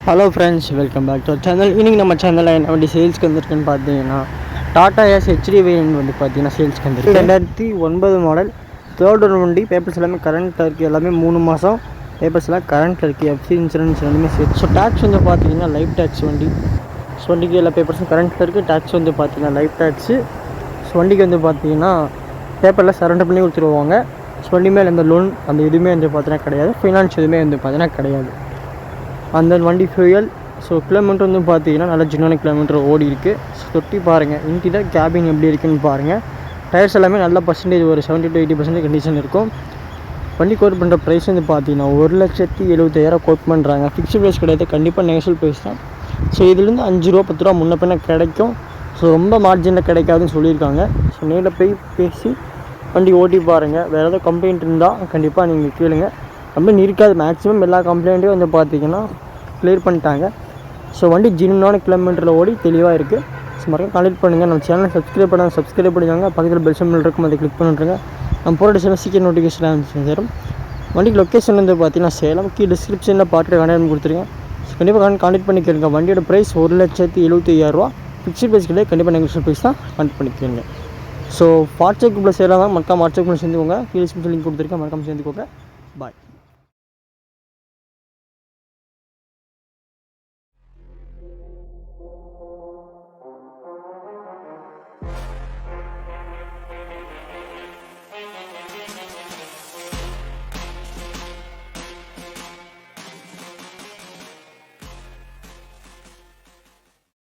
Hello friends, welcome back to channel. இன்றைக்கி நம்ம சேனலில் என்ன வண்டி சேல்ஸ்க்கு வந்துருக்குன்னு பார்த்தீங்கன்னா டாடா ஏஸ் ஹெச்டி வேரியன்ட் வந்து பார்த்தீங்கன்னா சேல்ஸ்க்கு வந்துருக்கு. 2009 மாடல் தேர்ட் ஓனர் வண்டி. பேப்பர்ஸ் எல்லாமே கரண்ட்டில் இருக்குது. எல்லாமே 3 மாதம் பேப்பர்ஸ் எல்லாம் கரண்ட்டில் இருக்குது. எஃப்சி இன்சூரன்ஸ் எல்லாமே சேர்த்து. ஸோ டேக்ஸ் வந்து பார்த்தீங்கன்னா லைஃப் டேக்ஸ் வண்டி. ஸோ வண்டிக்கு எல்லா பேப்பர்ஸும் கரண்ட்டில் இருக்குது. டேக்ஸ் வந்து பார்த்தீங்கன்னா லைஃப் டேக்ஸு. ஸோ வண்டிக்கு வந்து பார்த்தீங்கன்னா பேப்பரில் சரண்டர் பண்ணி கொடுத்துருவாங்க. ஸோ வண்டி மேலே அந்த லோன் அந்த எதுவுமே வந்து பார்த்தீங்கன்னா கிடையாது. ஃபைனான்ஸ் எதுவுமே வந்து பார்த்தீங்கன்னா கிடையாது. அந்த வண்டி ஃபியூயல். ஸோ கிலோமீட்டர் வந்து பார்த்தீங்கன்னா நல்லா ஜின்னான கிலோமீட்டர் ஓடி இருக்குது. ஸோ தொட்டி பாருங்கள், இன்டீரியர் கேபின் எப்படி இருக்குன்னு பாருங்கள். டயர்ஸ் எல்லாமே நல்ல பர்சன்டேஜ் ஒரு 70 to 80% கண்டிஷன் இருக்கும். வண்டி கோட் பண்ணுற ப்ரைஸ் வந்து பார்த்தீங்கன்னா 1,70,70,000 கோட் பண்ணுறாங்க. ஃபிக்ஸ்டு ப்ரைஸ் கிடையாது, கண்டிப்பாக நெகோஷியல் ப்ரைஸ் தான். ஸோ இதுலேருந்து 5 ரூபா 10 ரூபா முன்ன பின்ன கிடைக்கும். ஸோ ரொம்ப மார்ஜினில் கிடைக்காதுன்னு சொல்லியிருக்காங்க. ஸோ நேரில் போய் பேசி வண்டி ஓட்டி பாருங்கள். வேறு ஏதாவது கம்ப்ளைண்ட் இருந்தால் கண்டிப்பாக நீங்கள் கேளுங்க. கம்ப்ளைண்ட் இருக்காது. மேக்ஸிமம் எல்லா கம்ப்ளைண்ட்டையும் வந்து பார்த்தீங்கன்னா கிளியர் பண்ணிட்டாங்க. ஸோ வண்டி ஜின்னான கிலோமீட்டரில் ஓடி தெளிவாக இருக்குது. ஸோ மறக்காம கான்டெக்ட் பண்ணுங்கள். நம்ம சேனலை சப்ஸ்கிரைப் பண்ணிக்கோங்க. பக்கத்தில் பெல் சிம்பிள் இருக்கும், அதை கிளிக் பண்ணிட்டுருங்க. நம்ம போகிற டிசைனில் சீக்கிரம் நோட்டிஃபிகேஷன் சேரும். வண்டிக்கு லொக்கேஷன் வந்து பார்த்தீங்கன்னா சேலம். டிஸ்கிரிப்ஷனில் பார்த்துட்டு கான்டெக்ட் கொடுத்துருங்க. ஸோ கண்டிப்பாக கான்டெக்ட் பண்ணிக்கிறங்க. வண்டியோட ப்ரைஸ் 1,75,000. ஃபிக்ஸ்டு ப்ரைஸ் கிடையாது, கண்டிப்பாக நெகோஷியல் ப்ரைஸ் தான். கான்டெக்ட் பண்ணிக்கிறங்க. ஸோ வாட்ஸ்அப் குரூப்பில் சேரலாம். மறக்காம வாட்ஸ்அப் குரூப்பில் சேர்ந்துக்கோங்க. டிஸ்கிரிப்ஷன் லிங்க் கொடுத்துருக்கேன், மறக்காம சேர்ந்துக்கோங்க. பாய்.